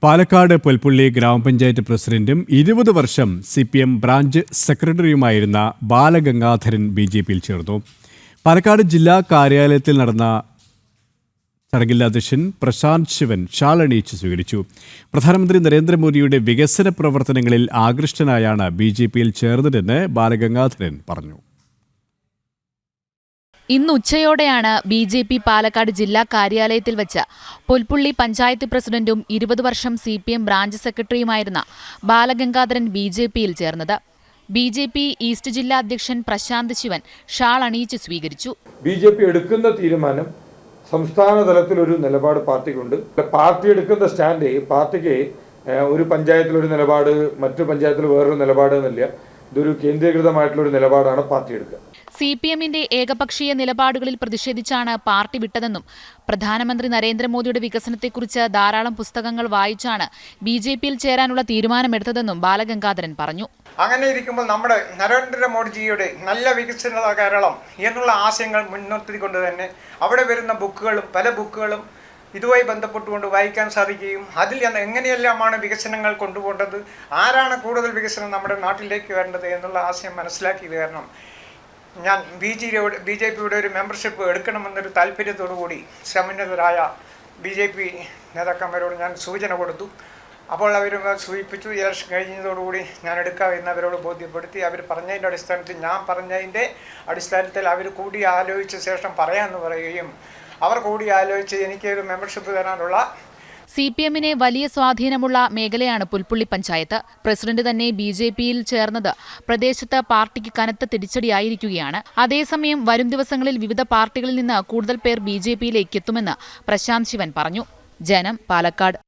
പാലക്കാട് പുൽപ്പള്ളി ഗ്രാമപഞ്ചായത്ത് പ്രസിഡന്റും 20 വർഷം CPM ബ്രാഞ്ച് സെക്രട്ടറിയുമായിരുന്ന ബാലഗംഗാധരൻ BJPയിൽ ചേർന്നു. പാലക്കാട് ജില്ലാ കാര്യാലയത്തിൽ നടന്ന ചടങ്ങിൽ അധ്യക്ഷൻ പ്രശാന്ത് ശിവൻ ഷാൾ അണിയിച്ച് സ്വീകരിച്ചു. പ്രധാനമന്ത്രി നരേന്ദ്രമോദിയുടെ വികസന പ്രവർത്തനങ്ങളിൽ ആകൃഷ്ടനായാണ് BJPയിൽ ചേർന്നതെന്ന് ബാലഗംഗാധരൻ പറഞ്ഞു. ഇന്ന് ഉച്ചയോടെയാണ് BJP പാലക്കാട് ജില്ലാ കാര്യാലയത്തിൽ വെച്ച് പുൽപ്പള്ളി പഞ്ചായത്ത് പ്രസിഡന്റും 20 വർഷം CPM ബ്രാഞ്ച് സെക്രട്ടറിയുമായിരുന്ന ബാലഗംഗാധരൻ BJPയിൽ ചേർന്നത്. BJP ഈസ്റ്റ് ജില്ലാ അധ്യക്ഷൻ പ്രശാന്ത് ശിവൻ ഷാൾ അണിയിച്ച് സ്വീകരിച്ചു. BJP എടുക്കുന്ന തീരുമാനം സംസ്ഥാന തലത്തിൽ ഒരു നിലപാട് പാർട്ടിക്കുണ്ട്. പാർട്ടി എടുക്കുന്ന സ്റ്റാൻഡ് പാർട്ടിക്ക് ഒരു പഞ്ചായത്തിൽ ഒരു നിലപാട്, മറ്റു പഞ്ചായത്തിൽ വേറൊരു നിലപാട് എന്നില്ല. ഇതൊരു കേന്ദ്രീകൃതമായിട്ടുള്ള ഒരു നിലപാടാണ് പാർട്ടി എടുക്കുക. CPMന്റെ ഏകപക്ഷീയ നിലപാടുകളിൽ പ്രതിഷേധിച്ചാണ് പാർട്ടി വിട്ടതെന്നും പ്രധാനമന്ത്രി നരേന്ദ്രമോദിയുടെ വികസനത്തെക്കുറിച്ച് ധാരാളം പുസ്തകങ്ങൾ വായിച്ചാണ് BJPയിൽ ചേരാനുള്ള തീരുമാനമെടുത്തതെന്നും ബാലഗംഗാധരൻ പറഞ്ഞു. അങ്ങനെ ഇരിക്കുമ്പോൾ നമ്മുടെ നരേന്ദ്രമോദിജിയുടെ നല്ല വികസന കേരളം എന്നുള്ള ആശയങ്ങൾ മുൻനിർത്തിക്കൊണ്ട് തന്നെ അവിടെ വരുന്ന പല ബുക്കുകളും ഇതുമായി ബന്ധപ്പെട്ടുകൊണ്ട് വായിക്കാൻ സാധിക്കുകയും അതിൽ എങ്ങനെയെല്ലാമാണ് വികസനങ്ങൾ കൊണ്ടുപോകേണ്ടത്, ആരാണ് കൂടുതൽ വികസനം നമ്മുടെ നാട്ടിലേക്ക് വരേണ്ടത് എന്നുള്ള ആശയം മനസ്സിലാക്കിയത് കാരണം ഞാൻ BJPയുടെ ഒരു മെമ്പർഷിപ്പ് എടുക്കണമെന്നൊരു താല്പര്യത്തോടുകൂടി സമുന്നതരായ BJP നേതാക്കന്മാരോട് ഞാൻ സൂചന കൊടുത്തു. അപ്പോൾ അവർ സൂചിപ്പിച്ചു. ഇലക്ഷൻ കഴിഞ്ഞതോടുകൂടി ഞാൻ എടുക്കാം എന്ന് അവരോട് ബോധ്യപ്പെടുത്തി. അവർ പറഞ്ഞതിൻ്റെ അടിസ്ഥാനത്തിൽ ഞാൻ പറഞ്ഞതിൻ്റെ അടിസ്ഥാനത്തിൽ അവർ കൂടി ആലോചിച്ച ശേഷം പറയാമെന്ന് പറയുകയും അവർ കൂടി ആലോചിച്ച് എനിക്ക് ഒരു മെമ്പർഷിപ്പ് തരാനുള്ള CPMനെ വലിയ സ്വാധീനമുള്ള മേഖലയാണ് പുൽപ്പള്ളി പഞ്ചായത്ത്. പ്രസിഡന്റ് തന്നെ BJPയിൽ ചേർന്നത് പ്രദേശത്ത് പാർട്ടിക്ക് കനത്ത തിരിച്ചടിയായിരിക്കുകയാണ്. അതേസമയം വരും ദിവസങ്ങളിൽ വിവിധ പാർട്ടികളിൽ നിന്ന് കൂടുതൽ പേർ BJPയിലേക്ക് എത്തുമെന്ന് പ്രശാന്ത് ശിവൻ പറഞ്ഞു. ജനം, പാലക്കാട്.